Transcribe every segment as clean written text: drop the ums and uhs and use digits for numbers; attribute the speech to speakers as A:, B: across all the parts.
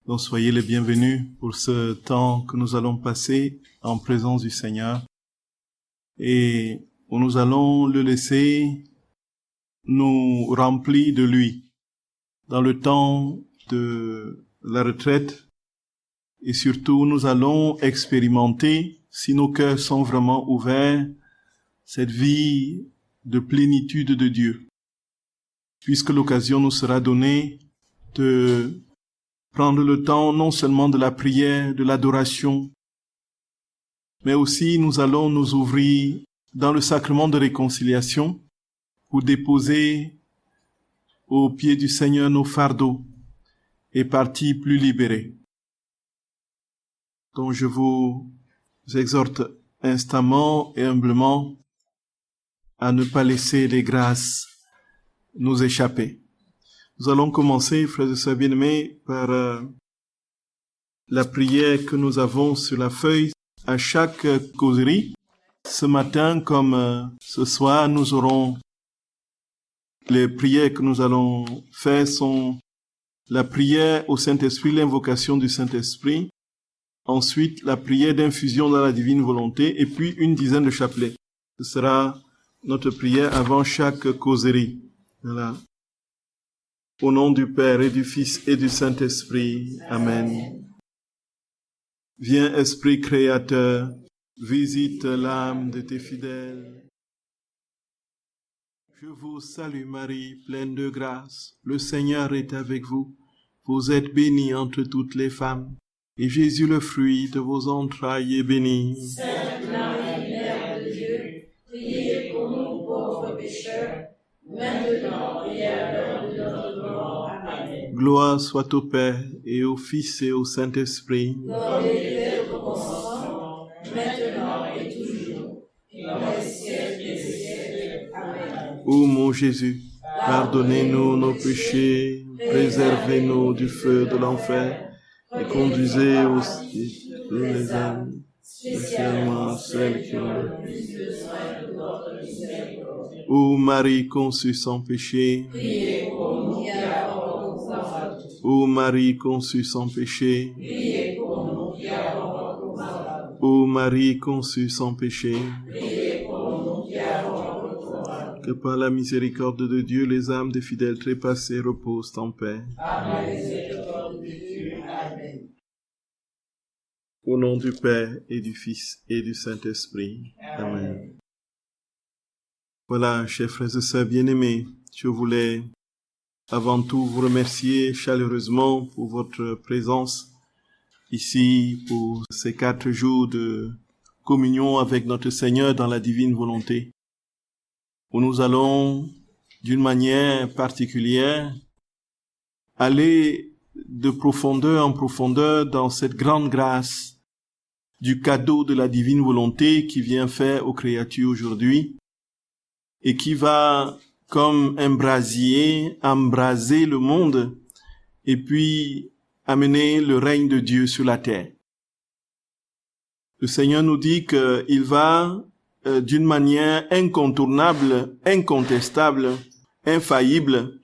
A: Donc soyez les bienvenus pour ce temps que nous allons passer en présence du Seigneur et où nous allons le laisser nous remplir de lui dans le temps de la retraite et surtout nous allons expérimenter, si nos cœurs sont vraiment ouverts, cette vie de plénitude de Dieu, puisque l'occasion nous sera donnée de prendre le temps non seulement de la prière, de l'adoration, mais aussi nous allons nous ouvrir dans le sacrement de réconciliation pour déposer aux pieds du Seigneur nos fardeaux et partir plus libérés. Donc je vous exhorte instamment et humblement à ne pas laisser les grâces nous échapper. Nous allons commencer, frères et sœurs bien-aimés, par la prière que nous avons sur la feuille à chaque causerie. Ce matin, comme ce soir, nous aurons les prières que nous allons faire sont la prière au Saint-Esprit, l'invocation du Saint-Esprit, ensuite la prière d'infusion dans la divine volonté et puis une dizaine de chapelets. Ce sera notre prière avant chaque causerie. Voilà. Au nom du Père et du Fils et du Saint-Esprit. Amen. Viens, Esprit créateur, visite l'âme de tes fidèles. Je vous salue Marie, pleine de grâce. Le Seigneur est avec vous. Vous êtes bénie entre toutes les femmes. Et Jésus, le fruit de vos entrailles, est béni.
B: Sainte Marie, Mère de Dieu, priez pour nous pauvres pécheurs, maintenant et à l'heure de notre mort. Amen.
A: Gloire soit au Père, et au Fils, et au Saint-Esprit.
B: Comme il était au commencement, maintenant et toujours, et dans les siècles des siècles. Amen.
A: Ô mon Jésus, pardonnez-nous nos péchés, préservez-nous du feu de l'enfer, et conduisez aussi toutes les âmes, spécialement celles qui ont le plus
B: besoin de votre miséricorde.
A: Ô Marie conçue sans péché,
B: Priez pour nous qui avons recours à vous.
A: Ô Marie conçue sans péché,
B: Priez pour nous qui avons recours à vous.
A: Ô Marie conçue sans péché,
B: Priez pour nous qui avons recours à vous.
A: que par la miséricorde de Dieu, les âmes des fidèles trépassés reposent en paix.
B: Par la miséricorde de Dieu. Amen.
A: Au nom du Père et du Fils et du Saint-Esprit. Amen. Voilà, chers frères et sœurs bien-aimés, je voulais avant tout vous remercier chaleureusement pour votre présence ici pour ces 4 jours de communion avec notre Seigneur dans la divine volonté, où nous allons d'une manière particulière aller de profondeur en profondeur dans cette grande grâce du cadeau de la divine volonté qui vient faire aux créatures aujourd'hui et qui va, comme un brasier, embraser le monde et puis amener le règne de Dieu sur la terre. Le Seigneur nous dit qu'il va, d'une manière incontournable, incontestable, infaillible,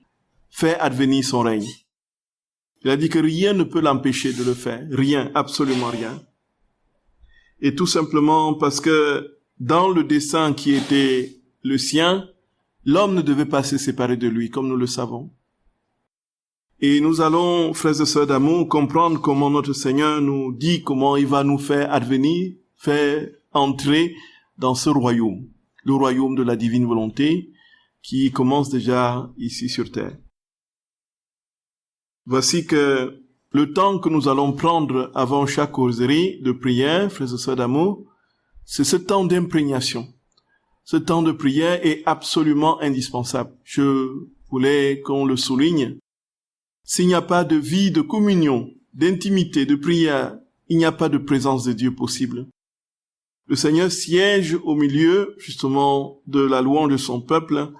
A: faire advenir son règne. Il a dit que rien ne peut l'empêcher de le faire. Rien, absolument rien. Et tout simplement parce que dans le dessein qui était le sien, l'homme ne devait pas se séparer de lui, comme nous le savons. Et nous allons, frères et sœurs d'amour, comprendre comment notre Seigneur nous dit comment il va nous faire advenir, faire entrer dans ce royaume, le royaume de la divine volonté, qui commence déjà ici sur terre. Voici que le temps que nous allons prendre avant chaque causerie de prière, frères et sœurs d'amour, c'est ce temps d'imprégnation. Ce temps de prière est absolument indispensable. Je voulais qu'on le souligne. S'il n'y a pas de vie de communion, d'intimité, de prière, il n'y a pas de présence de Dieu possible. Le Seigneur siège au milieu, justement, de la louange de son peuple.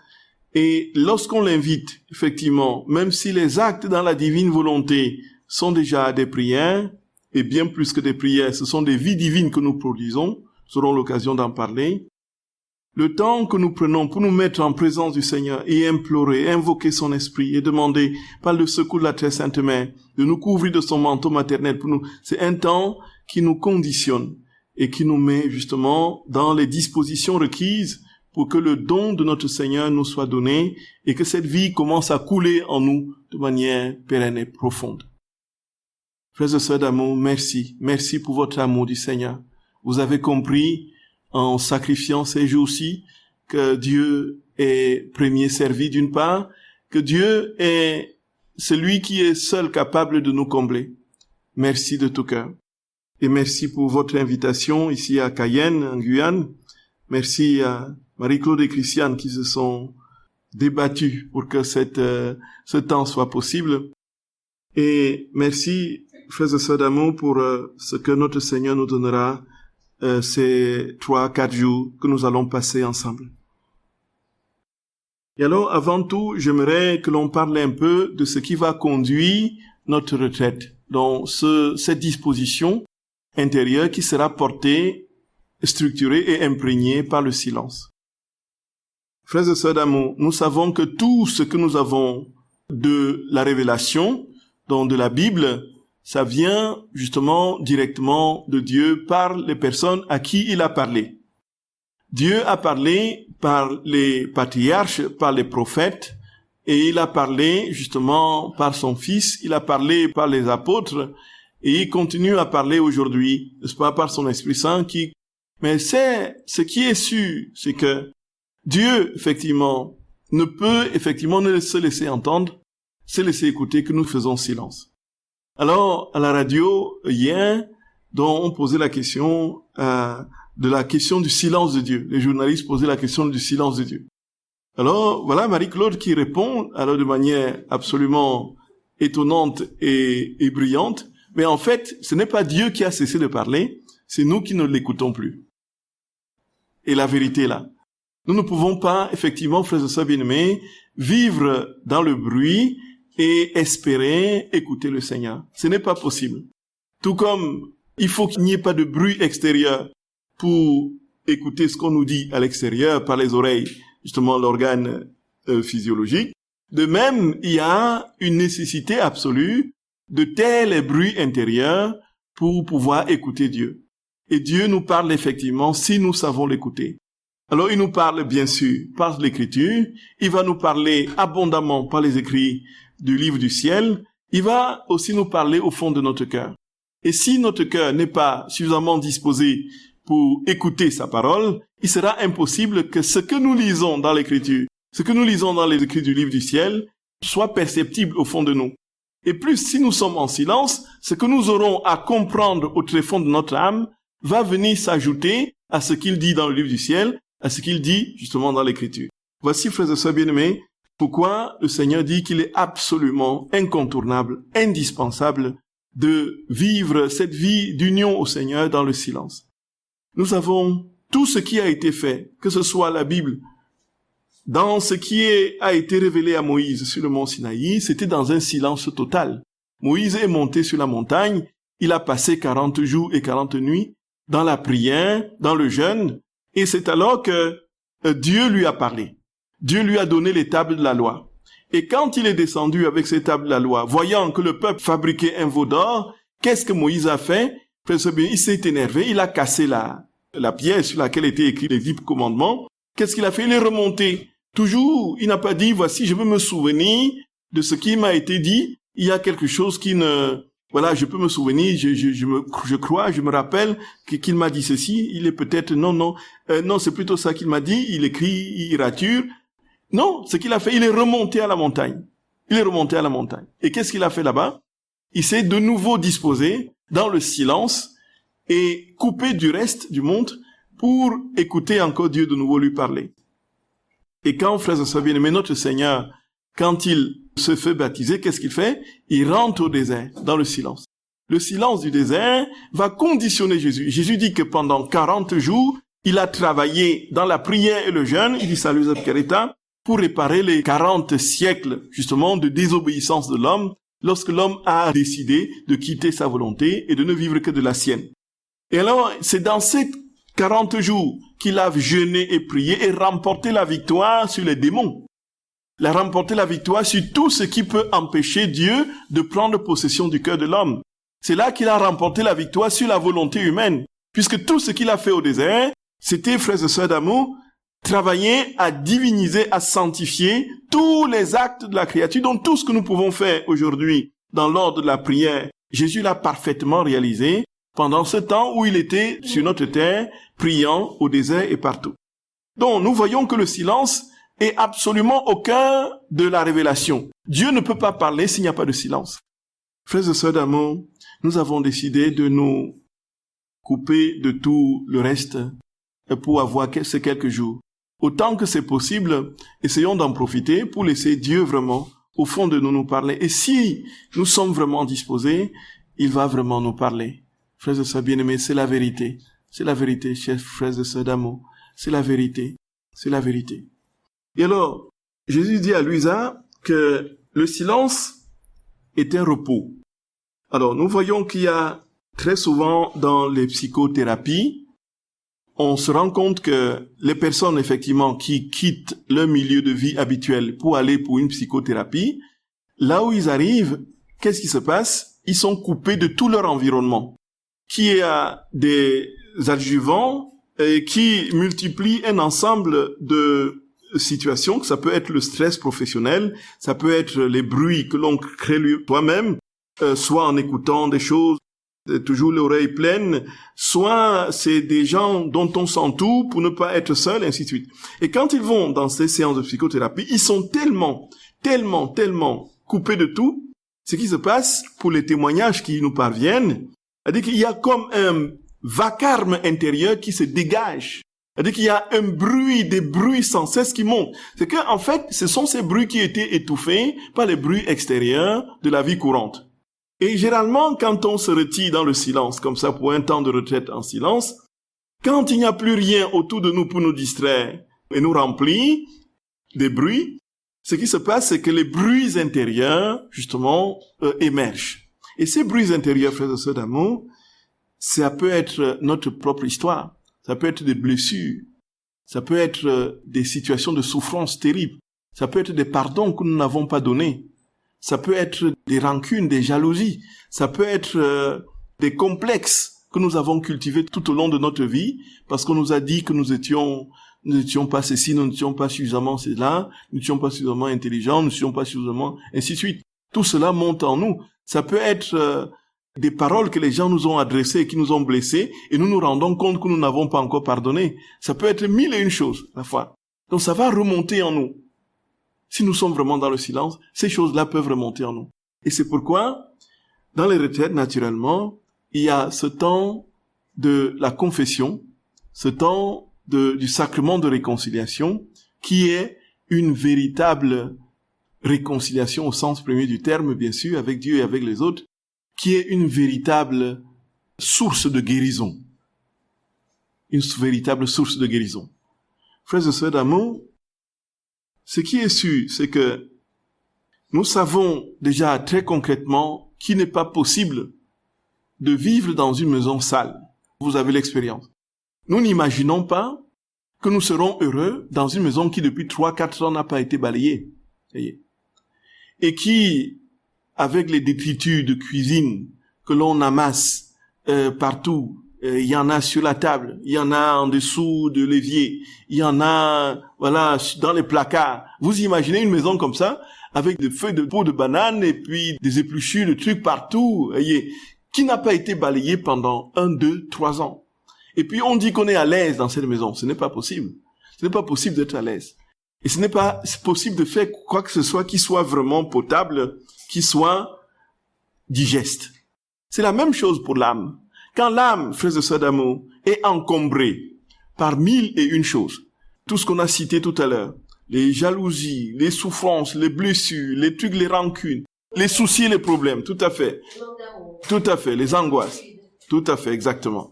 A: Et lorsqu'on l'invite, effectivement, même si les actes dans la divine volonté sont déjà des prières, et bien plus que des prières, ce sont des vies divines que nous produisons, nous aurons l'occasion d'en parler, Le temps que nous prenons pour nous mettre en présence du Seigneur et implorer, invoquer son esprit et demander par le secours de la très sainte main de nous couvrir de son manteau maternel pour nous, c'est un temps qui nous conditionne et qui nous met justement dans les dispositions requises pour que le don de notre Seigneur nous soit donné et que cette vie commence à couler en nous de manière pérenne et profonde. Frères et sœurs d'amour, merci. Merci pour votre amour du Seigneur. Vous avez compris en sacrifiant ces jours-ci que Dieu est premier servi d'une part, que Dieu est celui qui est seul capable de nous combler. Merci de tout cœur. Et merci pour votre invitation ici à Cayenne, en Guyane. Merci à Marie-Claude et Christiane qui se sont débattus pour que ce temps soit possible. Et merci, frères et sœurs d'amour, pour ce que notre Seigneur nous donnera ces 3-4 jours que nous allons passer ensemble. Et alors, avant tout, j'aimerais que l'on parle un peu de ce qui va conduire notre retraite, donc cette disposition intérieure qui sera portée, structurée et imprégnée par le silence. Frères et sœurs d'amour, nous savons que tout ce que nous avons de la révélation, donc de la Bible, ça vient justement directement de Dieu par les personnes à qui il a parlé. Dieu a parlé par les patriarches, par les prophètes, et il a parlé justement par son Fils, il a parlé par les apôtres, et il continue à parler aujourd'hui, n'est-ce pas, par son Esprit Saint mais ce qui est sûr, c'est que Dieu, effectivement, ne peut, effectivement, ne se laisser entendre, se laisser écouter que nous faisons silence. Alors, à la radio, hier, on posait la question de la question du silence de Dieu. Les journalistes posaient la question du silence de Dieu. Alors, voilà Marie-Claude qui répond, alors de manière absolument étonnante et brillante, mais en fait, ce n'est pas Dieu qui a cessé de parler, c'est nous qui ne l'écoutons plus. Et la vérité est là. Nous ne pouvons pas, effectivement, frères et sœurs bien-aimés, vivre dans le bruit et espérer écouter le Seigneur. Ce n'est pas possible. Tout comme il faut qu'il n'y ait pas de bruit extérieur pour écouter ce qu'on nous dit à l'extérieur par les oreilles, justement l'organe physiologique. De même, il y a une nécessité absolue de tels bruits intérieurs pour pouvoir écouter Dieu. Et Dieu nous parle effectivement si nous savons l'écouter. Alors il nous parle bien sûr par l'Écriture, il va nous parler abondamment par les écrits du livre du ciel, il va aussi nous parler au fond de notre cœur. Et si notre cœur n'est pas suffisamment disposé pour écouter sa parole, il sera impossible que ce que nous lisons dans l'Écriture, ce que nous lisons dans les écrits du livre du ciel, soit perceptible au fond de nous. Et plus si nous sommes en silence, ce que nous aurons à comprendre au tréfonds de notre âme va venir s'ajouter à ce qu'il dit dans le livre du ciel, à ce qu'il dit justement dans l'Écriture. Voici, frères et sœurs bien-aimés, pourquoi le Seigneur dit qu'il est absolument incontournable, indispensable de vivre cette vie d'union au Seigneur dans le silence. Nous avons tout ce qui a été fait, que ce soit la Bible, dans ce qui a été révélé à Moïse sur le mont Sinaï, c'était dans un silence total. Moïse est monté sur la montagne, il a passé 40 jours et 40 nuits dans la prière, dans le jeûne, et c'est alors que Dieu lui a parlé. Dieu lui a donné les tables de la loi. Et quand il est descendu avec ces tables de la loi, voyant que le peuple fabriquait un veau d'or, qu'est-ce que Moïse a fait? Il s'est énervé, il a cassé la pierre sur laquelle étaient écrits les 10 commandements. Qu'est-ce qu'il a fait? Il est remonté. Toujours, il n'a pas dit, voici, je veux me souvenir de ce qui m'a été dit. Il y a quelque chose qui ne... Voilà, je peux me souvenir, je crois, je me rappelle qu'il m'a dit ceci. Il est peut-être... Non, c'est plutôt ça qu'il m'a dit. Il écrit, il rature. Non, ce qu'il a fait, il est remonté à la montagne. Et qu'est-ce qu'il a fait là-bas? Il s'est de nouveau disposé dans le silence et coupé du reste du monde pour écouter encore Dieu de nouveau lui parler. Et quand, frères et sœurs bien-aimés, notre Seigneur, quand il se fait baptiser, qu'est-ce qu'il fait? Il rentre au désert, dans le silence. Le silence du désert va conditionner Jésus. Jésus dit que pendant 40 jours, il a travaillé dans la prière et le jeûne, il dit salut Carita, pour réparer les 40 siècles, justement, de désobéissance de l'homme, lorsque l'homme a décidé de quitter sa volonté et de ne vivre que de la sienne. Et alors, c'est dans cette 40 jours qu'il a jeûné et prié et remporté la victoire sur les démons. Il a remporté la victoire sur tout ce qui peut empêcher Dieu de prendre possession du cœur de l'homme. C'est là qu'il a remporté la victoire sur la volonté humaine. Puisque tout ce qu'il a fait au désert, c'était, frères et sœurs d'amour, travailler à diviniser, à sanctifier tous les actes de la créature, donc tout ce que nous pouvons faire aujourd'hui dans l'ordre de la prière. Jésus l'a parfaitement réalisé pendant ce temps où il était sur notre terre, priant au désert et partout. Donc, nous voyons que le silence est absolument au cœur de la révélation. Dieu ne peut pas parler s'il n'y a pas de silence. Frères et sœurs d'amour, nous avons décidé de nous couper de tout le reste pour avoir ces quelques jours. Autant que c'est possible, essayons d'en profiter pour laisser Dieu vraiment au fond de nous parler. Et si nous sommes vraiment disposés, il va vraiment nous parler. Frères et sœurs bien-aimés, c'est la vérité. C'est la vérité, chers frères et sœurs d'amour. C'est la vérité. C'est la vérité. Et alors, Jésus dit à Luisa que le silence est un repos. Alors, nous voyons qu'il y a très souvent dans les psychothérapies, on se rend compte que les personnes, effectivement, qui quittent leur milieu de vie habituel pour aller pour une psychothérapie, là où ils arrivent, qu'est-ce qui se passe? Ils sont coupés de tout leur environnement, qui a des adjuvants qui multiplient un ensemble de situations, que ça peut être le stress professionnel, ça peut être les bruits que l'on crée toi-même, soit en écoutant des choses, toujours l'oreille pleine, soit c'est des gens dont on s'entoure pour ne pas être seul, ainsi de suite. Et quand ils vont dans ces séances de psychothérapie, ils sont tellement coupés de tout. Ce qui se passe pour les témoignages qui nous parviennent, c'est-à-dire qu'il y a comme un vacarme intérieur qui se dégage. C'est-à-dire qu'il y a un bruit, des bruits sans cesse qui montent. C'est que, en fait, ce sont ces bruits qui étaient étouffés par les bruits extérieurs de la vie courante. Et généralement, quand on se retire dans le silence, comme ça, pour un temps de retraite en silence, quand il n'y a plus rien autour de nous pour nous distraire et nous remplir des bruits, ce qui se passe, c'est que les bruits intérieurs, justement, émergent. Et ces bruits intérieurs, frères et sœurs d'amour, ça peut être notre propre histoire. Ça peut être des blessures. Ça peut être des situations de souffrance terribles. Ça peut être des pardons que nous n'avons pas donnés. Ça peut être des rancunes, des jalousies. Ça peut être des complexes que nous avons cultivés tout au long de notre vie parce qu'on nous a dit que nous n'étions pas ceci, nous n'étions pas suffisamment cela, nous n'étions pas suffisamment intelligents, nous n'étions pas suffisamment, ainsi de suite. Tout cela monte en nous. Ça peut être des paroles que les gens nous ont adressées et qui nous ont blessés et nous nous rendons compte que nous n'avons pas encore pardonné. Ça peut être 1001 choses à la fois. Donc ça va remonter en nous. Si nous sommes vraiment dans le silence, ces choses-là peuvent remonter en nous. Et c'est pourquoi, dans les retraites, naturellement, il y a ce temps de la confession, ce temps du sacrement de réconciliation, qui est une véritable réconciliation au sens premier du terme, bien sûr, avec Dieu et avec les autres, qui est une véritable source de guérison. Une véritable source de guérison. Frères et sœurs d'amour, ce qui est sûr, c'est que nous savons déjà très concrètement qu'il n'est pas possible de vivre dans une maison sale. Vous avez l'expérience. Nous n'imaginons pas que nous serons heureux dans une maison qui depuis 3-4 ans n'a pas été balayée. Et qui, avec les détritus de cuisine que l'on amasse partout, il y en a sur la table, il y en a en dessous de l'évier, il y en a, voilà, dans les placards. Vous imaginez une maison comme ça, avec des feuilles de peau de banane et puis des épluchures de trucs partout, voyez, qui n'a pas été balayée pendant 1, 2, 3 ans. Et puis on dit qu'on est à l'aise dans cette maison. Ce n'est pas possible. Ce n'est pas possible d'être à l'aise. Et ce n'est pas possible de faire quoi que ce soit qui soit vraiment potable, qui soit digeste. C'est la même chose pour l'âme. Quand l'âme, frères et sœurs d'amour, est encombrée par 1001 choses, tout ce qu'on a cité tout à l'heure, les jalousies, les souffrances, les blessures, les trucs, les rancunes, les soucis, les problèmes, tout à fait. Tout à fait, les angoisses. Tout à fait, exactement.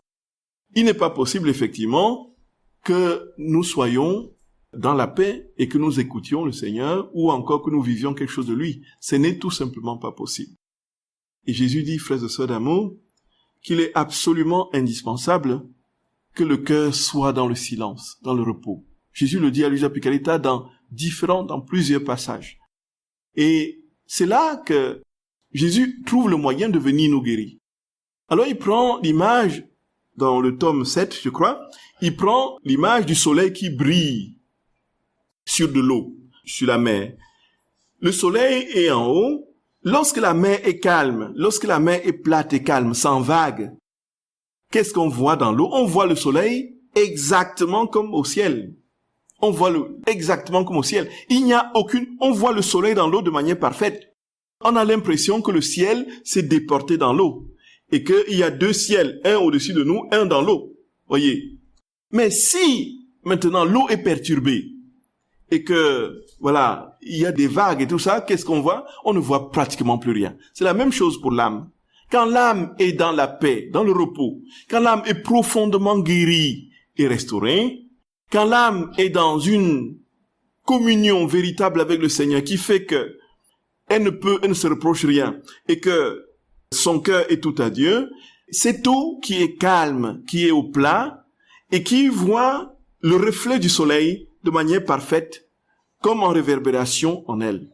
A: Il n'est pas possible, effectivement, que nous soyons dans la paix et que nous écoutions le Seigneur ou encore que nous vivions quelque chose de lui. Ce n'est tout simplement pas possible. Et Jésus dit, frères et sœurs d'amour, qu'il est absolument indispensable que le cœur soit dans le silence, dans le repos. Jésus le dit à Luisa Picaretta dans plusieurs passages. Et c'est là que Jésus trouve le moyen de venir nous guérir. Alors il prend l'image, dans le tome 7, je crois, il prend l'image du soleil qui brille sur de l'eau, sur la mer. Le soleil est en haut. Lorsque la mer est calme, lorsque la mer est plate et calme, sans vagues, qu'est-ce qu'on voit dans l'eau? On voit le soleil exactement comme au ciel. On voit exactement comme au ciel. On voit le soleil dans l'eau de manière parfaite. On a l'impression que le ciel s'est déporté dans l'eau. Et qu'il y a deux ciels, un au-dessus de nous, un dans l'eau. Voyez. Mais si, maintenant, l'eau est perturbée, et que, voilà, il y a des vagues et tout ça, qu'est-ce qu'on voit? On ne voit pratiquement plus rien. C'est la même chose pour l'âme. Quand l'âme est dans la paix, dans le repos, quand l'âme est profondément guérie et restaurée, quand l'âme est dans une communion véritable avec le Seigneur qui fait que elle ne se reproche rien et que son cœur est tout à Dieu, cette eau qui est calme, qui est au plat et qui voit le reflet du soleil de manière parfaite, comme en réverbération en elle.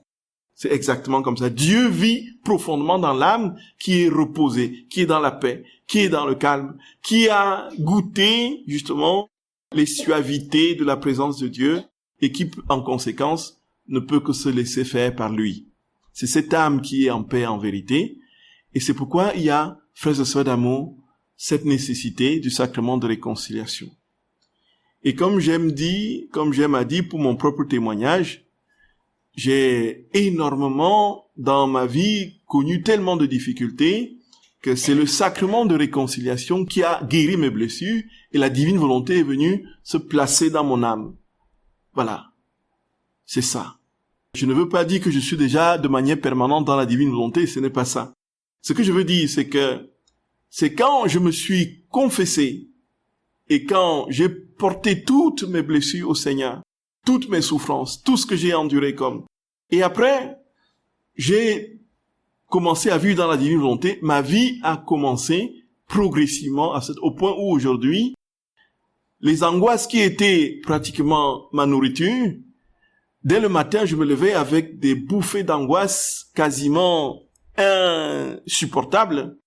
A: C'est exactement comme ça. Dieu vit profondément dans l'âme qui est reposée, qui est dans la paix, qui est dans le calme, qui a goûté justement les suavités de la présence de Dieu et qui, en conséquence, ne peut que se laisser faire par lui. C'est cette âme qui est en paix en vérité. Et c'est pourquoi il y a, frères et sœurs d'amour, cette nécessité du sacrement de réconciliation. Et comme j'aime à dire pour mon propre témoignage, j'ai énormément dans ma vie connu tellement de difficultés que c'est le sacrement de réconciliation qui a guéri mes blessures et la divine volonté est venue se placer dans mon âme. Voilà. C'est ça. Je ne veux pas dire que je suis déjà de manière permanente dans la divine volonté, ce n'est pas ça. Ce que je veux dire, c'est quand je me suis confessé et quand j'ai porté toutes mes blessures au Seigneur, toutes mes souffrances, tout ce que j'ai enduré comme. Et après, j'ai commencé à vivre dans la divine volonté. Ma vie a commencé progressivement au point où aujourd'hui, les angoisses qui étaient pratiquement ma nourriture, dès le matin, je me levais avec des bouffées d'angoisse quasiment insupportables.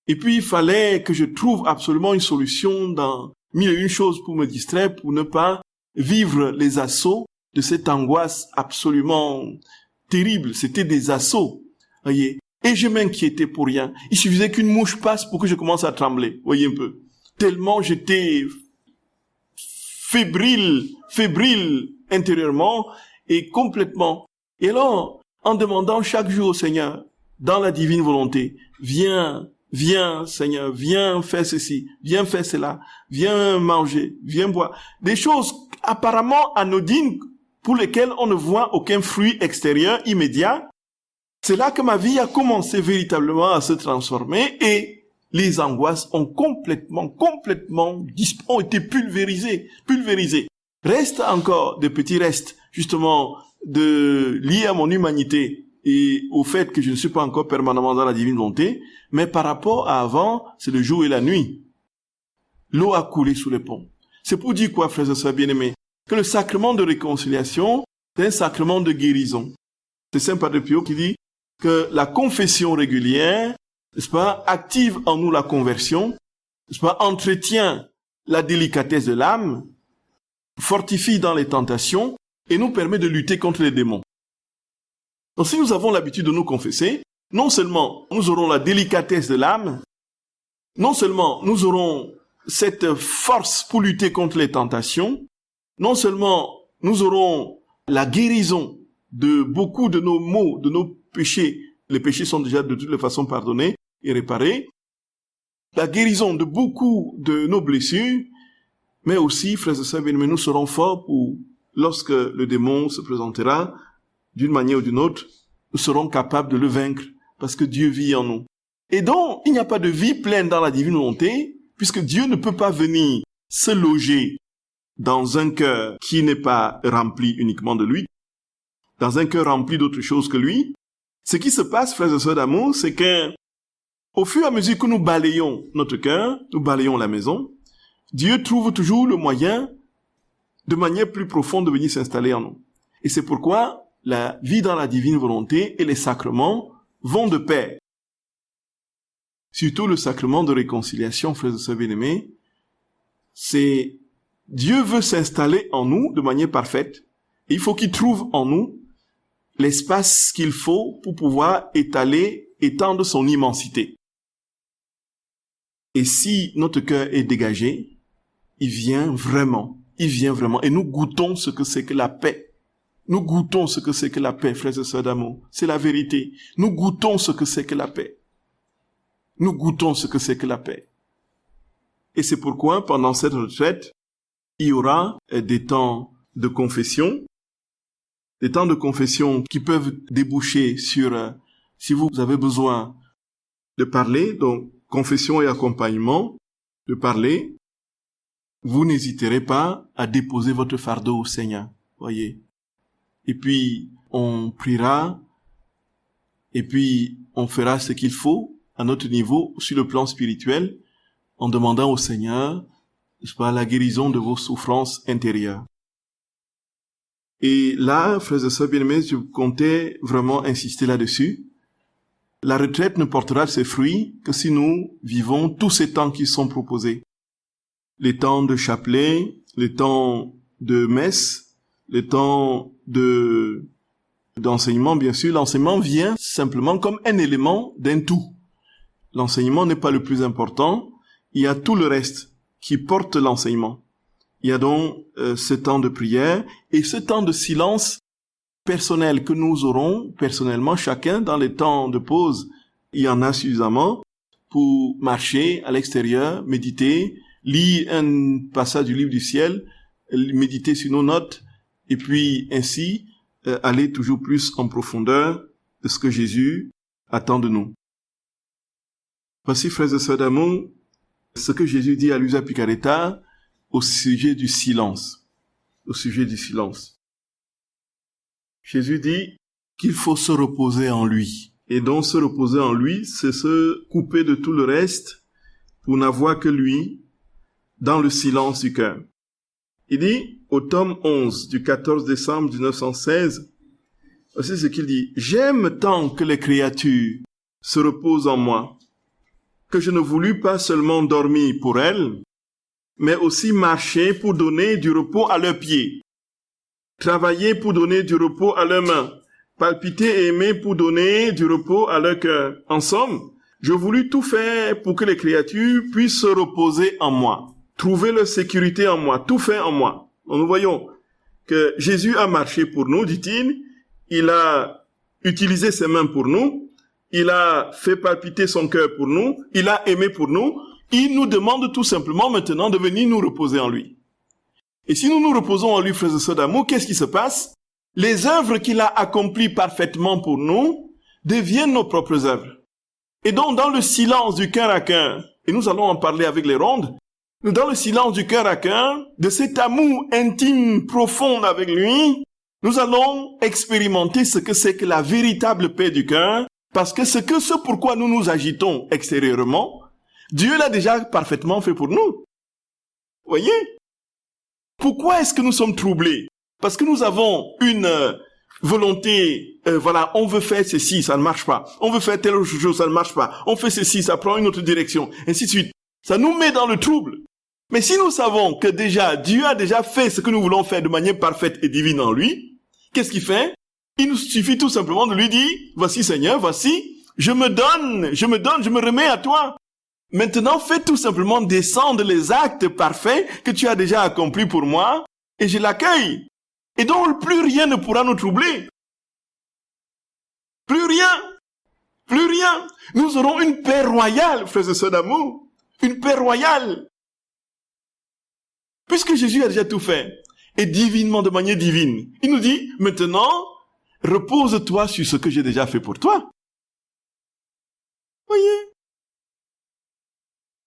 A: Et puis, il fallait que je trouve absolument une solution dans mille et une choses pour me distraire, pour ne pas vivre les assauts de cette angoisse absolument terrible. C'était des assauts, voyez. Et je m'inquiétais pour rien. Il suffisait qu'une mouche passe pour que je commence à trembler, voyez un peu. Tellement j'étais fébrile intérieurement et complètement. Et alors, en demandant chaque jour au Seigneur, dans la divine volonté, viens Seigneur, viens faire ceci, viens faire cela, viens manger, viens boire. Des choses apparemment anodines pour lesquelles on ne voit aucun fruit extérieur immédiat. C'est là que ma vie a commencé véritablement à se transformer et les angoisses ont ont été pulvérisées. Reste encore des petits restes, justement, liés à mon humanité et au fait que je ne suis pas encore permanemment dans la divine volonté, mais par rapport à avant, c'est le jour et la nuit. L'eau a coulé sous les ponts. C'est pour dire quoi, frères et sœurs bien-aimés? Que le sacrement de réconciliation, c'est un sacrement de guérison. C'est Saint Padre Pio qui dit que la confession régulière, n'est-ce pas, active en nous la conversion, n'est-ce pas, entretient la délicatesse de l'âme, fortifie dans les tentations et nous permet de lutter contre les démons. Donc si nous avons l'habitude de nous confesser, non seulement nous aurons la délicatesse de l'âme, non seulement nous aurons cette force pour lutter contre les tentations, non seulement nous aurons la guérison de beaucoup de nos maux, de nos péchés, les péchés sont déjà de toutes les façons pardonnés et réparés, la guérison de beaucoup de nos blessures, mais aussi, frères et sœurs bien-aimés, nous serons forts pour, lorsque le démon se présentera, d'une manière ou d'une autre, nous serons capables de le vaincre, parce que Dieu vit en nous. Et donc, il n'y a pas de vie pleine dans la divine volonté, puisque Dieu ne peut pas venir se loger dans un cœur qui n'est pas rempli uniquement de lui, dans un cœur rempli d'autre chose que lui. Ce qui se passe, frères et sœurs d'amour, c'est que, au fur et à mesure que nous balayons notre cœur, nous balayons la maison, Dieu trouve toujours le moyen, de manière plus profonde, de venir s'installer en nous. Et c'est pourquoi la vie dans la divine volonté et les sacrements vont de pair. Surtout le sacrement de réconciliation, frères et sœurs bien-aimés, c'est Dieu veut s'installer en nous de manière parfaite. Et il faut qu'il trouve en nous l'espace qu'il faut pour pouvoir étendre son immensité. Et si notre cœur est dégagé, il vient vraiment. Et nous goûtons ce que c'est que la paix. Nous goûtons ce que c'est que la paix, frères et sœurs d'amour. C'est la vérité. Nous goûtons ce que c'est que la paix. Nous goûtons ce que c'est que la paix. Et c'est pourquoi, pendant cette retraite, il y aura des temps de confession qui peuvent déboucher sur, si vous avez besoin de parler, donc confession et accompagnement, de parler, vous n'hésiterez pas à déposer votre fardeau au Seigneur, voyez. Et puis, on priera, et puis on fera ce qu'il faut à notre niveau, sur le plan spirituel, en demandant au Seigneur, n'est-ce pas, la guérison de vos souffrances intérieures. Et là, frères et sœurs bien-aimés, je comptais vraiment insister là-dessus. La retraite ne portera ses fruits que si nous vivons tous ces temps qui sont proposés. Les temps de chapelet, les temps de messe, les temps d'enseignement, bien sûr. L'enseignement vient simplement comme un élément d'un tout. L'enseignement n'est pas le plus important. Il y a tout le reste qui porte l'enseignement. Il y a donc ce temps de prière et ce temps de silence personnel que nous aurons personnellement chacun dans les temps de pause. Il y en a suffisamment pour marcher à l'extérieur, méditer, lire un passage du livre du ciel, méditer sur nos notes et puis ainsi aller toujours plus en profondeur de ce que Jésus attend de nous. Voici, frères et sœurs d'amour, ce que Jésus dit à Luisa Picaretta au sujet du silence. Au sujet du silence. Jésus dit qu'il faut se reposer en lui. Et donc se reposer en lui, c'est se couper de tout le reste pour n'avoir que lui dans le silence du cœur. Il dit au tome 11 du 14 décembre 1916, voici ce qu'il dit. « J'aime tant que les créatures se reposent en moi, que je ne voulus pas seulement dormir pour elles, mais aussi marcher pour donner du repos à leurs pieds, travailler pour donner du repos à leurs mains, palpiter et aimer pour donner du repos à leur cœur. En somme, je voulus tout faire pour que les créatures puissent se reposer en moi, trouver leur sécurité en moi, tout faire en moi. » Donc nous voyons que Jésus a marché pour nous, dit-il, il a utilisé ses mains pour nous, il a fait palpiter son cœur pour nous, il a aimé pour nous, il nous demande tout simplement maintenant de venir nous reposer en lui. Et si nous nous reposons en lui, frères et sœurs d'amour, qu'est-ce qui se passe? Les œuvres qu'il a accomplies parfaitement pour nous deviennent nos propres œuvres. Et donc, dans le silence du cœur à cœur, et nous allons en parler avec les rondes, dans le silence du cœur à cœur, de cet amour intime, profond avec lui, nous allons expérimenter ce que c'est que la véritable paix du cœur, parce que ce pourquoi nous nous agitons extérieurement, Dieu l'a déjà parfaitement fait pour nous. Voyez? Pourquoi est-ce que nous sommes troublés? Parce que nous avons une volonté, on veut faire ceci, ça ne marche pas. On veut faire telle autre chose, ça ne marche pas. On fait ceci, ça prend une autre direction, ainsi de suite. Ça nous met dans le trouble. Mais si nous savons que déjà, Dieu a déjà fait ce que nous voulons faire de manière parfaite et divine en lui, qu'est-ce qu'il fait? Il nous suffit tout simplement de lui dire, voici Seigneur, voici, je me remets à toi. Maintenant, fais tout simplement descendre les actes parfaits que tu as déjà accomplis pour moi, et je l'accueille. Et donc, plus rien ne pourra nous troubler. Plus rien. Nous aurons une paix royale, frères et sœurs d'amour. Une paix royale. Puisque Jésus a déjà tout fait, et divinement, de manière divine, il nous dit, maintenant, repose-toi sur ce que j'ai déjà fait pour toi. Voyez?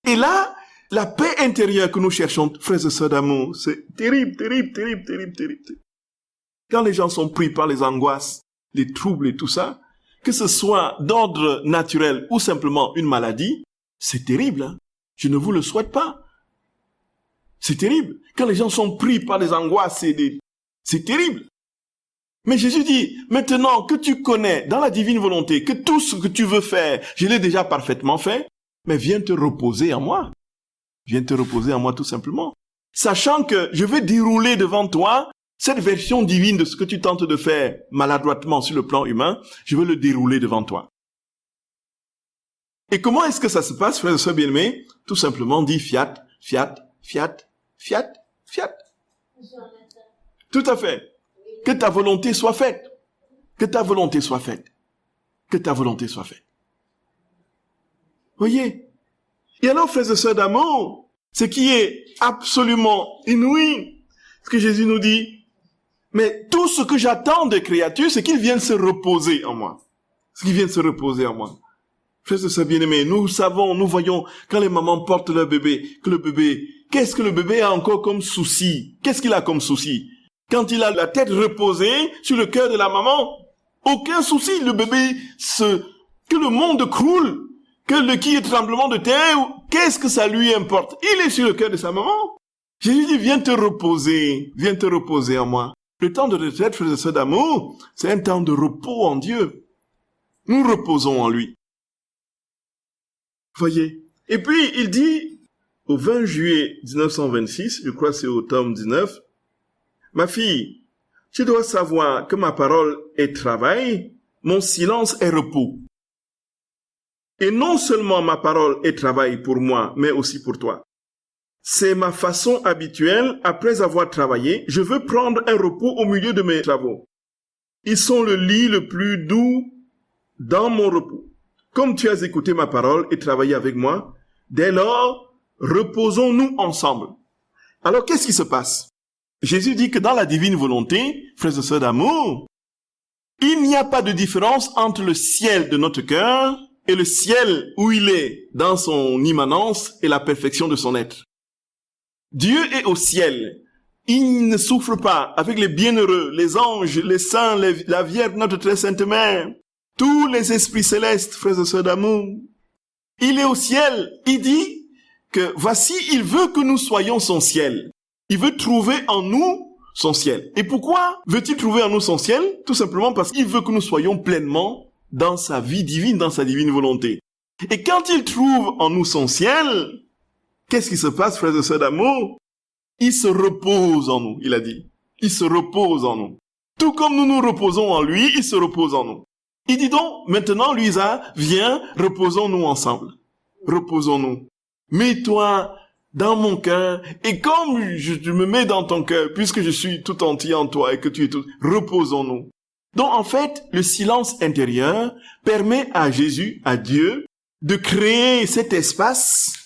A: Et là, la paix intérieure que nous cherchons, frères et sœurs d'amour, c'est terrible. Quand les gens sont pris par les angoisses, les troubles et tout ça, que ce soit d'ordre naturel ou simplement une maladie, c'est terrible. Hein? Je ne vous le souhaite pas. C'est terrible. Quand les gens sont pris par des angoisses, c'est terrible. Mais Jésus dit, maintenant que tu connais dans la divine volonté que tout ce que tu veux faire, je l'ai déjà parfaitement fait, mais viens te reposer en moi. Viens te reposer en moi tout simplement. Sachant que je vais dérouler devant toi cette version divine de ce que tu tentes de faire maladroitement sur le plan humain, je vais le dérouler devant toi. Et comment est-ce que ça se passe, frères et sœurs bien-aimés? Tout simplement, dit fiat, fiat, fiat, fiat, fiat. Tout à fait. Que ta volonté soit faite. Que ta volonté soit faite. Que ta volonté soit faite. Voyez? Et alors, frères et sœurs d'amour, ce qui est absolument inouï, ce que Jésus nous dit, mais tout ce que j'attends des créatures, c'est qu'ils viennent se reposer en moi. C'est qu'ils viennent se reposer en moi. Frères et sœurs bien-aimés, nous savons, nous voyons, quand les mamans portent leur bébé, que le bébé, qu'est-ce que le bébé a encore comme souci? Qu'est-ce qu'il a comme souci? Quand il a la tête reposée sur le cœur de la maman, aucun souci, le bébé que le monde croule, qu'il y ait tremblement de terre, qu'est-ce que ça lui importe? Il est sur le cœur de sa maman. Jésus dit, viens te reposer en moi. Le temps de retraite, frères et sœurs d'amour, c'est un temps de repos en Dieu. Nous reposons en lui. Voyez. Et puis, il dit, au 20 juillet 1926, je crois que c'est au tome 19, ma fille, tu dois savoir que ma parole est travail, mon silence est repos. Et non seulement ma parole est travail pour moi, mais aussi pour toi. C'est ma façon habituelle, après avoir travaillé, je veux prendre un repos au milieu de mes travaux. Ils sont le lit le plus doux dans mon repos. Comme tu as écouté ma parole et travaillé avec moi, dès lors, reposons-nous ensemble. Alors, qu'est-ce qui se passe? Jésus dit que dans la divine volonté, frères et sœurs d'amour, il n'y a pas de différence entre le ciel de notre cœur et le ciel où il est dans son immanence et la perfection de son être. Dieu est au ciel. Il ne souffre pas avec les bienheureux, les anges, les saints, la Vierge, notre très sainte mère, tous les esprits célestes, frères et sœurs d'amour. Il est au ciel. Il dit que voici, il veut que nous soyons son ciel. Il veut trouver en nous son ciel. Et pourquoi veut-il trouver en nous son ciel? Tout simplement parce qu'il veut que nous soyons pleinement dans sa vie divine, dans sa divine volonté. Et quand il trouve en nous son ciel, qu'est-ce qui se passe, frères et sœurs d'amour? Il se repose en nous, il a dit. Il se repose en nous. Tout comme nous nous reposons en lui, il se repose en nous. Il dit donc, maintenant, Luisa, viens, reposons-nous ensemble. Reposons-nous. Mets-toi dans mon cœur, et comme je me mets dans ton cœur, puisque je suis tout entier en toi et que tu es tout, reposons-nous. Donc, en fait, le silence intérieur permet à Jésus, à Dieu, de créer cet espace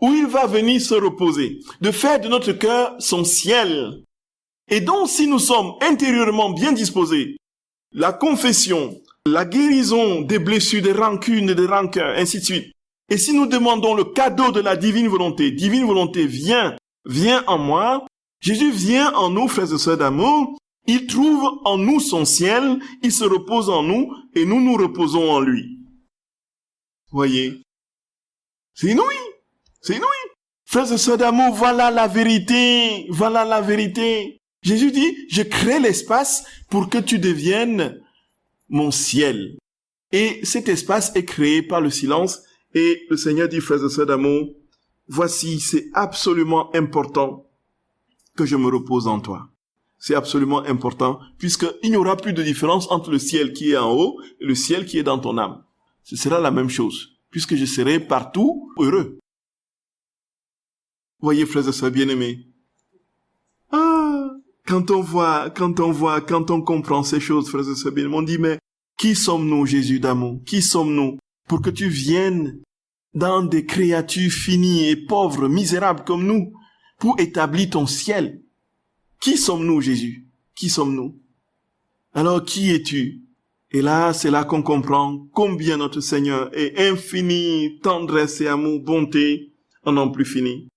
A: où il va venir se reposer, de faire de notre cœur son ciel. Et donc, si nous sommes intérieurement bien disposés, la confession, la guérison des blessures, des rancunes, des rancœurs, ainsi de suite, et si nous demandons le cadeau de la divine volonté viens en moi, Jésus vient en nous, frères et sœurs d'amour, il trouve en nous son ciel, il se repose en nous, et nous nous reposons en lui. Voyez? C'est inouï. C'est inouï. Frères et sœurs d'amour, voilà la vérité. Voilà la vérité. Jésus dit, je crée l'espace pour que tu deviennes mon ciel. Et cet espace est créé par le silence. Et le Seigneur dit, frères et sœurs d'amour, voici, c'est absolument important que je me repose en toi. C'est absolument important, puisqu'il n'y aura plus de différence entre le ciel qui est en haut et le ciel qui est dans ton âme. Ce sera la même chose, puisque je serai partout heureux. Voyez, frères et sœurs bien-aimés. Quand on comprend ces choses, frères et sœurs bien-aimés, on dit, mais qui sommes-nous, Jésus d'amour? Qui sommes-nous pour que tu viennes dans des créatures finies et pauvres, misérables comme nous, pour établir ton ciel? Qui sommes-nous, Jésus? Qui sommes-nous? Alors, qui es-tu? Et là, c'est là qu'on comprend combien notre Seigneur est infini, tendresse et amour, bonté, en n'en plus fini.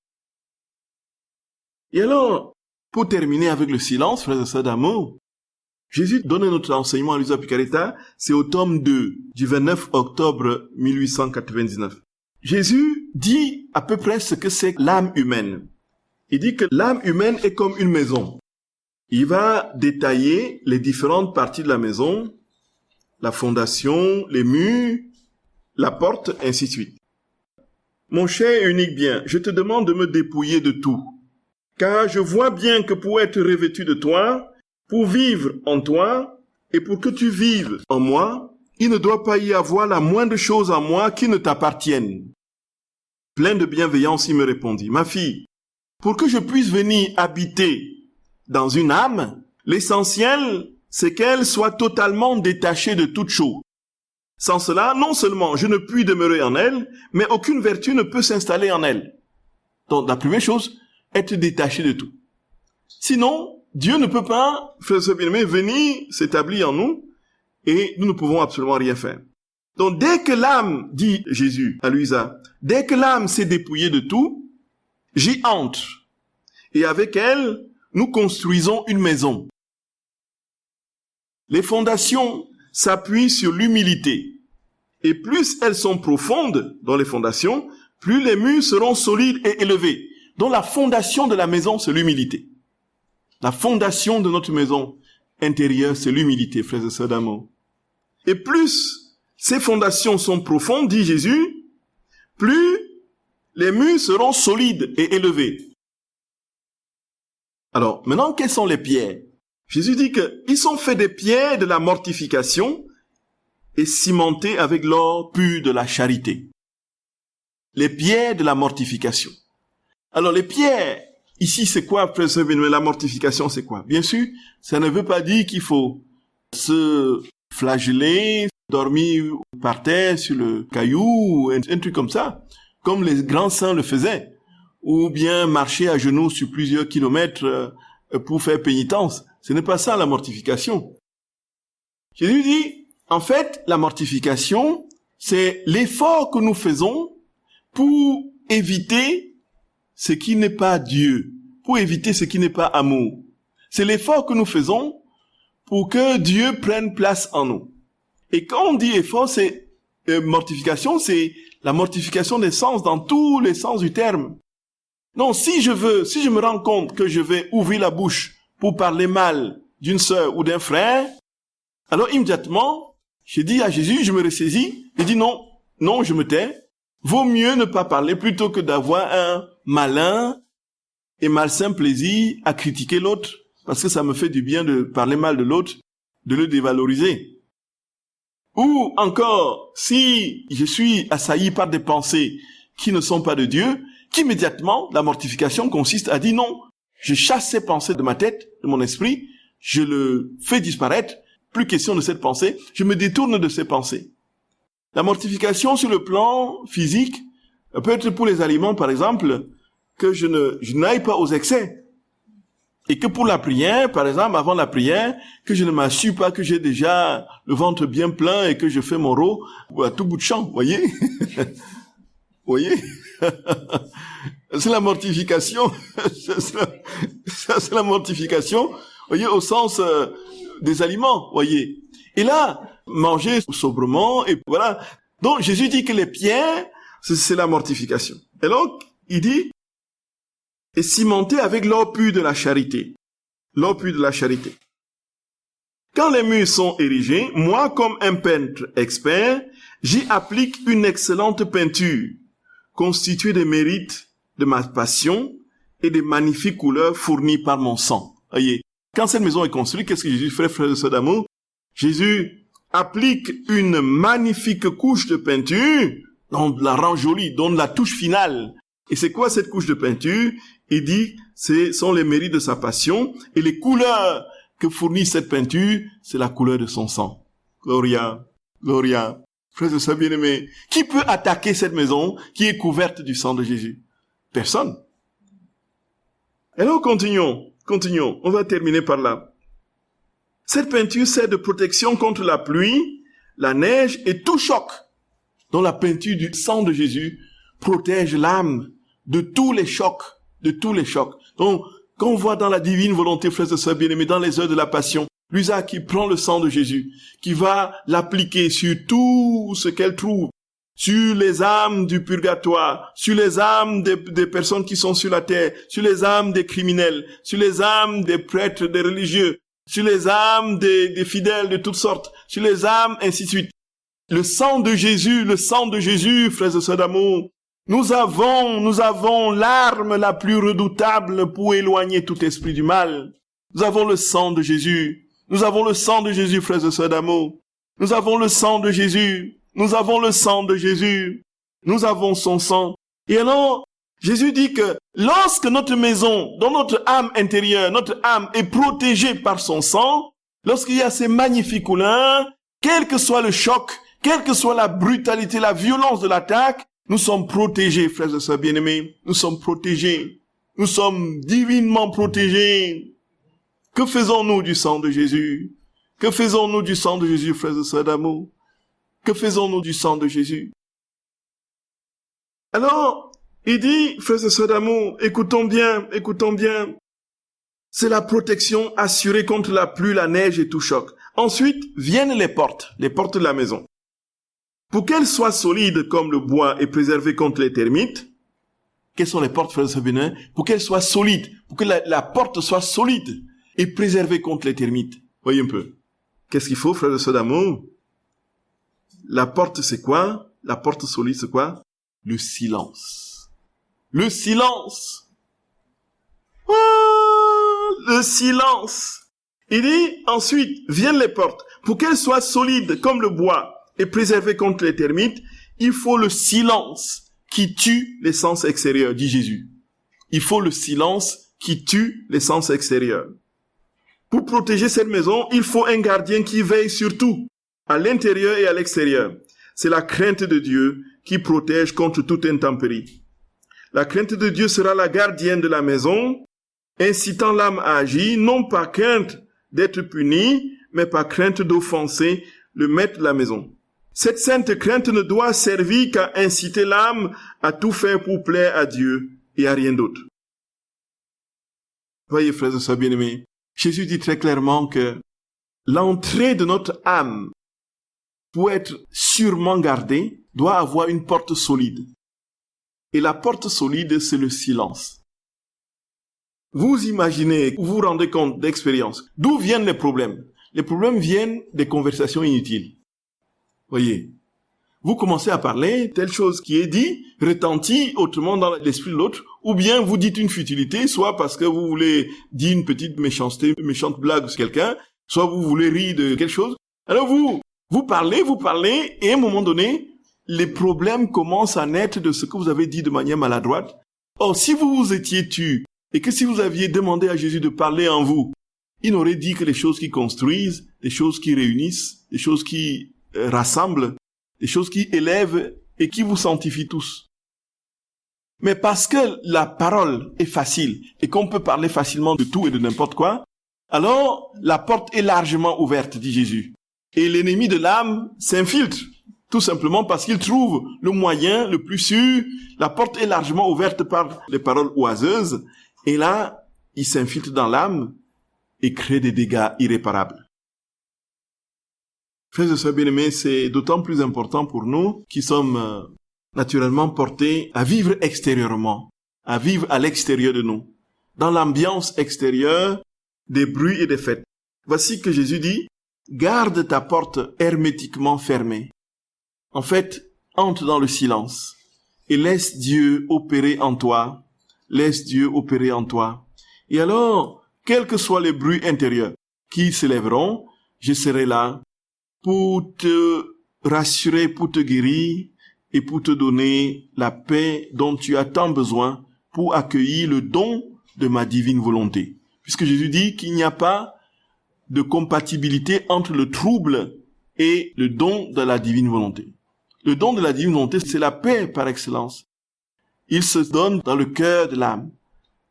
A: Et alors, pour terminer avec le silence, frères et sœurs d'amour, Jésus donne notre enseignement à Luisa Picaretta, c'est au tome 2, du 29 octobre 1899. Jésus dit à peu près ce que c'est l'âme humaine. Il dit que l'âme humaine est comme une maison. Il va détailler les différentes parties de la maison, la fondation, les murs, la porte, ainsi de suite. Mon cher et unique bien, je te demande de me dépouiller de tout, car je vois bien que pour être revêtu de toi, pour vivre en toi, et pour que tu vives en moi, il ne doit pas y avoir la moindre chose en moi qui ne t'appartienne. Plein de bienveillance, il me répondit, ma fille, pour que je puisse venir habiter dans une âme, l'essentiel, c'est qu'elle soit totalement détachée de toute chose. Sans cela, non seulement je ne puis demeurer en elle, mais aucune vertu ne peut s'installer en elle. Donc, la première chose, être détaché de tout. Sinon, Dieu ne peut pas, frères et bien-aimés, venir s'établir en nous et nous ne pouvons absolument rien faire. Donc, dès que l'âme, dit Jésus à Luisa, dès que l'âme s'est dépouillée de tout, j'y entre. Et avec elle, nous construisons une maison. Les fondations s'appuient sur l'humilité. Et plus elles sont profondes dans les fondations, plus les murs seront solides et élevés. Donc la fondation de la maison, c'est l'humilité. La fondation de notre maison intérieure, c'est l'humilité, frères et sœurs d'amour. Et plus ces fondations sont profondes, dit Jésus, plus les murs seront solides et élevés. Alors, maintenant, quelles sont les pierres? Jésus dit qu'ils sont faits des pierres de la mortification et cimentés avec l'or pur de la charité. Les pierres de la mortification. Alors, les pierres, ici, c'est quoi, la mortification, c'est quoi? Bien sûr, ça ne veut pas dire qu'il faut se flageller, dormir par terre sur le caillou, un truc comme ça, comme les grands saints le faisaient, ou bien marcher à genoux sur plusieurs kilomètres pour faire pénitence. Ce n'est pas ça la mortification. Jésus dit, en fait, la mortification, c'est l'effort que nous faisons pour éviter ce qui n'est pas Dieu, pour éviter ce qui n'est pas amour. C'est l'effort que nous faisons pour que Dieu prenne place en nous. Et quand on dit effort, c'est mortification, c'est la mortification des sens dans tous les sens du terme. Non, si je me rends compte que je vais ouvrir la bouche pour parler mal d'une sœur ou d'un frère, alors immédiatement, j'ai dit à Jésus, je me ressaisis, j'ai dit non, je me tais. Vaut mieux ne pas parler plutôt que d'avoir un malin et malsain plaisir à critiquer l'autre, parce que ça me fait du bien de parler mal de l'autre, de le dévaloriser. Ou encore, si je suis assailli par des pensées qui ne sont pas de Dieu, qu'immédiatement, la mortification consiste à dire non, je chasse ces pensées de ma tête, de mon esprit, je le fais disparaître, plus question de cette pensée, je me détourne de ces pensées. La mortification sur le plan physique peut être pour les aliments, par exemple, que je n'aille pas aux excès. Et que pour la prière, par exemple, avant la prière, que je ne m'assure pas que j'ai déjà le ventre bien plein et que je fais mon rot à tout bout de champ, voyez? Voyez? C'est la mortification. C'est la mortification, voyez, au sens des aliments, voyez. Et là, manger sobrement, et voilà. Donc, Jésus dit que les pierres, c'est la mortification. Et donc, il dit, et cimenté avec l'or pur de la charité. L'or pur de la charité. Quand les murs sont érigés, moi, comme un peintre expert, j'y applique une excellente peinture, constituée des mérites de ma passion et des magnifiques couleurs fournies par mon sang. Voyez, quand cette maison est construite, qu'est-ce que Jésus fait, frères et sœurs d'amour? Jésus applique une magnifique couche de peinture, on la rend jolie, donne la touche finale. Et c'est quoi cette couche de peinture? Il dit, ce sont les mérites de sa passion, et les couleurs que fournit cette peinture, c'est la couleur de son sang. Gloria, Gloria. Frères et sœurs bien-aimés, qui peut attaquer cette maison qui est couverte du sang de Jésus? Personne. Alors continuons, on va terminer par là. Cette peinture sert de protection contre la pluie, la neige et tout choc. Donc la peinture du sang de Jésus protège l'âme de tous les chocs, Donc, quand on voit dans la divine volonté, frères et sœurs bien-aimés, dans les heures de la passion, Luisa qui prend le sang de Jésus, qui va l'appliquer sur tout ce qu'elle trouve sur les âmes du purgatoire, sur les âmes des personnes qui sont sur la terre, sur les âmes des criminels, sur les âmes des prêtres, des religieux, sur les âmes des fidèles de toutes sortes, sur les âmes, ainsi de suite. Le sang de Jésus, frères et sœurs d'amour, nous avons l'arme la plus redoutable pour éloigner tout esprit du mal. Nous avons le sang de Jésus. Nous avons le sang de Jésus, frères et sœurs d'amour. Nous avons le sang de Jésus. Nous avons le sang de Jésus. Nous avons son sang. Et alors, Jésus dit que lorsque notre maison, dans notre âme intérieure, notre âme est protégée par son sang, lorsqu'il y a ces magnifiques couleurs, quel que soit le choc, quelle que soit la brutalité, la violence de l'attaque, nous sommes protégés, frères et sœurs bien-aimés. Nous sommes protégés. Nous sommes divinement protégés. Que faisons-nous du sang de Jésus? Que faisons-nous du sang de Jésus, frères et sœurs d'amour? Que faisons-nous du sang de Jésus? Alors, il dit, frères et sœurs d'amour, écoutons bien. C'est la protection assurée contre la pluie, la neige et tout choc. Ensuite, viennent les portes de la maison. Pour qu'elles soient solides comme le bois et préservées contre les termites, quelles sont les portes, frères et sœurs bien-aimés? Pour qu'elles soient solides, pour que la porte soit solide et préservée contre les termites. Voyez un peu. Qu'est-ce qu'il faut, frères et sœurs d'amour? La porte, c'est quoi? La porte solide, c'est quoi? Le silence. Le silence. Oh, le silence. Il dit, ensuite, viennent les portes. Pour qu'elles soient solides comme le bois et préservées contre les termites, il faut le silence qui tue les sens extérieurs, dit Jésus. Il faut le silence qui tue les sens extérieurs. Pour protéger cette maison, il faut un gardien qui veille sur tout, à l'intérieur et à l'extérieur. C'est la crainte de Dieu qui protège contre toute intempérie. La crainte de Dieu sera la gardienne de la maison, incitant l'âme à agir, non par crainte d'être puni, mais par crainte d'offenser le maître de la maison. Cette sainte crainte ne doit servir qu'à inciter l'âme à tout faire pour plaire à Dieu et à rien d'autre. Voyez, frères et sœurs bien-aimés, Jésus dit très clairement que l'entrée de notre âme, pour être sûrement gardée, doit avoir une porte solide. Et la porte solide, c'est le silence. Vous imaginez, vous vous rendez compte d'expérience. D'où viennent les problèmes? Les problèmes viennent des conversations inutiles. Voyez, vous commencez à parler, telle chose qui est dit, retentit autrement dans l'esprit de l'autre, ou bien vous dites une futilité, soit parce que vous voulez dire une petite méchanceté, une méchante blague sur quelqu'un, soit vous voulez rire de quelque chose. Alors vous parlez, et à un moment donné, les problèmes commencent à naître de ce que vous avez dit de manière maladroite. Or, si vous vous étiez tu, et que si vous aviez demandé à Jésus de parler en vous, il n'aurait dit que les choses qui construisent, des choses qui réunissent, des choses qui rassemblent, des choses qui élèvent et qui vous sanctifient tous. Mais parce que la parole est facile et qu'on peut parler facilement de tout et de n'importe quoi, alors la porte est largement ouverte, dit Jésus. Et l'ennemi de l'âme s'infiltre, tout simplement parce qu'il trouve le moyen le plus sûr. La porte est largement ouverte par les paroles oiseuses, et là, il s'infiltre dans l'âme et crée des dégâts irréparables. Frères et sœurs bien-aimés, c'est d'autant plus important pour nous qui sommes naturellement portés à vivre extérieurement, à vivre à l'extérieur de nous, dans l'ambiance extérieure des bruits et des fêtes. Voici que Jésus dit, garde ta porte hermétiquement fermée. En fait, entre dans le silence et laisse Dieu opérer en toi. Laisse Dieu opérer en toi. Et alors, quels que soient les bruits intérieurs qui s'élèveront, je serai là pour te rassurer, pour te guérir et pour te donner la paix dont tu as tant besoin pour accueillir le don de ma divine volonté. Puisque Jésus dit qu'il n'y a pas de compatibilité entre le trouble et le don de la divine volonté. Le don de la divine volonté, c'est la paix par excellence. Il se donne dans le cœur de l'âme.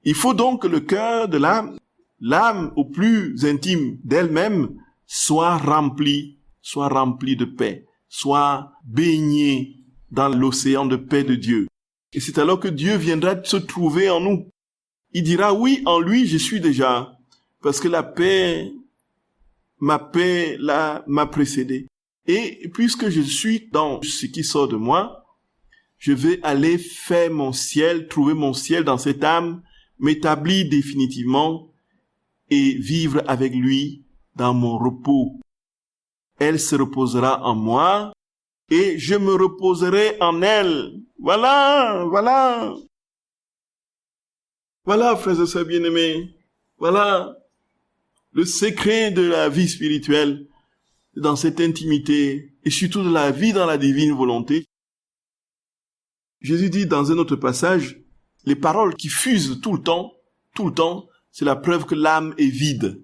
A: Il faut donc que le cœur de l'âme au plus intime d'elle-même, soit rempli de paix, soit baigné dans l'océan de paix de Dieu. Et c'est alors que Dieu viendra se trouver en nous. Il dira, oui, en lui, je suis déjà, parce que ma paix m'a précédé. Et puisque je suis dans ce qui sort de moi, je vais aller faire mon ciel, trouver mon ciel dans cette âme, m'établir définitivement et vivre avec lui dans mon repos. Elle se reposera en moi et je me reposerai en elle. Voilà, voilà. Voilà, frères et sœurs bien-aimés. Voilà le secret de la vie spirituelle, dans cette intimité et surtout de la vie dans la divine volonté. Jésus dit dans un autre passage, les paroles qui fusent tout le temps, c'est la preuve que l'âme est vide.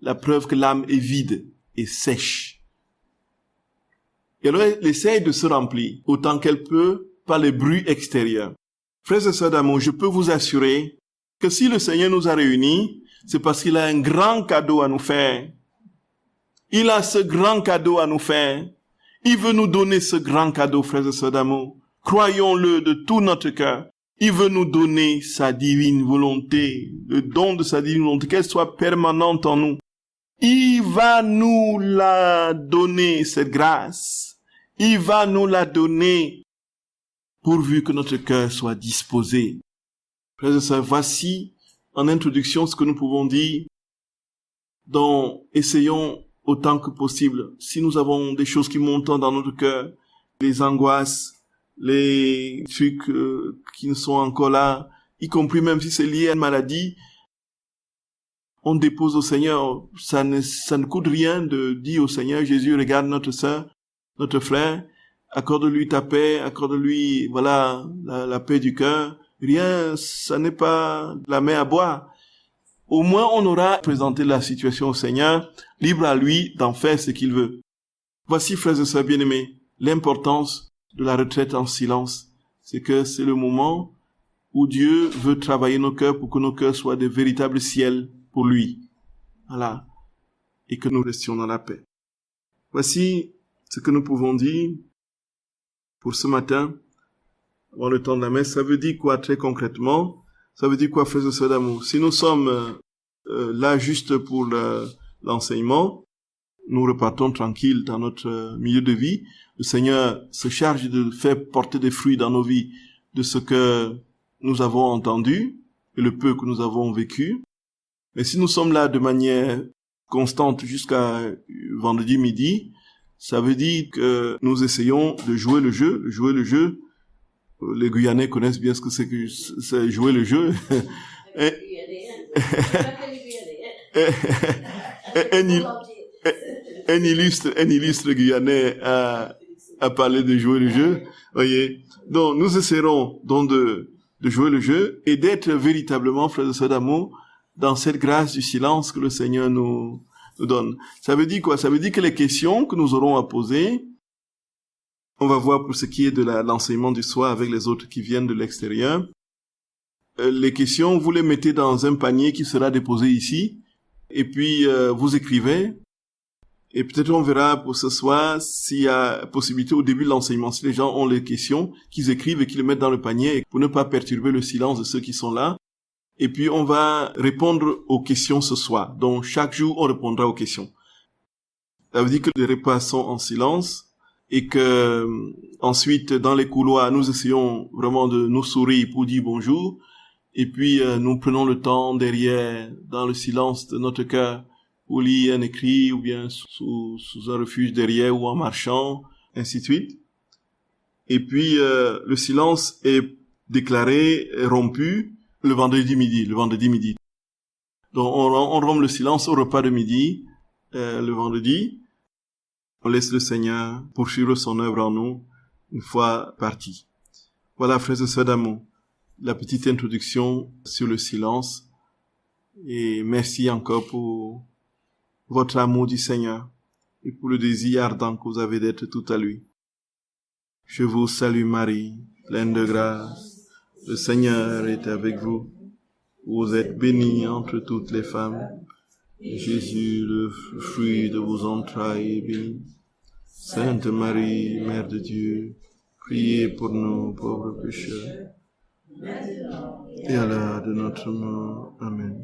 A: La preuve que l'âme est vide et sèche. Et alors, elle essaye de se remplir autant qu'elle peut par les bruits extérieurs. Frères et sœurs d'amour, je peux vous assurer que si le Seigneur nous a réunis, c'est parce qu'il a un grand cadeau à nous faire. Il a ce grand cadeau à nous faire. Il veut nous donner ce grand cadeau, frères et sœurs d'amour. Croyons-le de tout notre cœur. Il veut nous donner sa divine volonté, le don de sa divine volonté, qu'elle soit permanente en nous. Il va nous la donner, cette grâce. Il va nous la donner pourvu que notre cœur soit disposé. Frères et sœurs, voici en introduction ce que nous pouvons dire. Donc, essayons autant que possible, si nous avons des choses qui montent dans notre cœur, les angoisses, les trucs qui ne sont encore là, y compris même si c'est lié à une maladie, on dépose au Seigneur. Ça ne coûte rien de dire au Seigneur, Jésus, regarde notre sœur, notre frère, accorde-lui ta paix, accorde-lui, voilà, la paix du cœur. Rien, ça n'est pas la mer à boire. Au moins, on aura présenté la situation au Seigneur, libre à lui d'en faire ce qu'il veut. Voici, frères et sœurs bien-aimés, l'importance de la retraite en silence. C'est que c'est le moment où Dieu veut travailler nos cœurs pour que nos cœurs soient de véritables ciels pour lui. Voilà. Et que nous restions dans la paix. Voici ce que nous pouvons dire pour ce matin, avant le temps de la messe. Ça veut dire quoi très concrètement? Ça veut dire quoi, frères et sœurs d'amour? Si nous sommes là juste pour l'enseignement, nous repartons tranquilles dans notre milieu de vie. Le Seigneur se charge de faire porter des fruits dans nos vies de ce que nous avons entendu et le peu que nous avons vécu. Mais si nous sommes là de manière constante jusqu'à vendredi midi, ça veut dire que nous essayons de jouer le jeu. Les Guyanais connaissent bien ce que c'est jouer le jeu. Un illustre Guyanais a parlé de jouer le jeu. Voyez. Donc, nous essaierons donc de jouer le jeu et d'être véritablement, frères et sœurs d'amour, dans cette grâce du silence que le Seigneur nous donne. Ça veut dire quoi? Ça veut dire que les questions que nous aurons à poser, on va voir pour ce qui est de l'enseignement du soir avec les autres qui viennent de l'extérieur. Les questions, vous les mettez dans un panier qui sera déposé ici, et puis vous écrivez. Et peut-être on verra pour ce soir s'il y a possibilité au début de l'enseignement, si les gens ont les questions, qu'ils écrivent et qu'ils les mettent dans le panier pour ne pas perturber le silence de ceux qui sont là. Et puis on va répondre aux questions ce soir. Donc chaque jour on répondra aux questions. Ça veut dire que les repas sont en silence et que ensuite dans les couloirs nous essayons vraiment de nous sourire pour dire bonjour. Et puis nous prenons le temps derrière, dans le silence de notre cœur, pour lire un écrit ou bien sous un refuge derrière ou en marchant, ainsi de suite. Et puis le silence est déclaré, rompu le vendredi midi. Donc on rompt le silence au repas de midi, le vendredi. On laisse le Seigneur poursuivre son œuvre en nous une fois parti. Voilà, frères et sœurs d'amour, la petite introduction sur le silence. Et merci encore pour votre amour du Seigneur et pour le désir ardent que vous avez d'être tout à lui. Je vous salue Marie, pleine de grâce. Le Seigneur est avec vous. Vous êtes bénie entre toutes les femmes. Et Jésus, le fruit de vos entrailles, est béni. Sainte Marie, Mère de Dieu, priez pour nous pauvres pécheurs, et à l'heure de notre mort. Amen.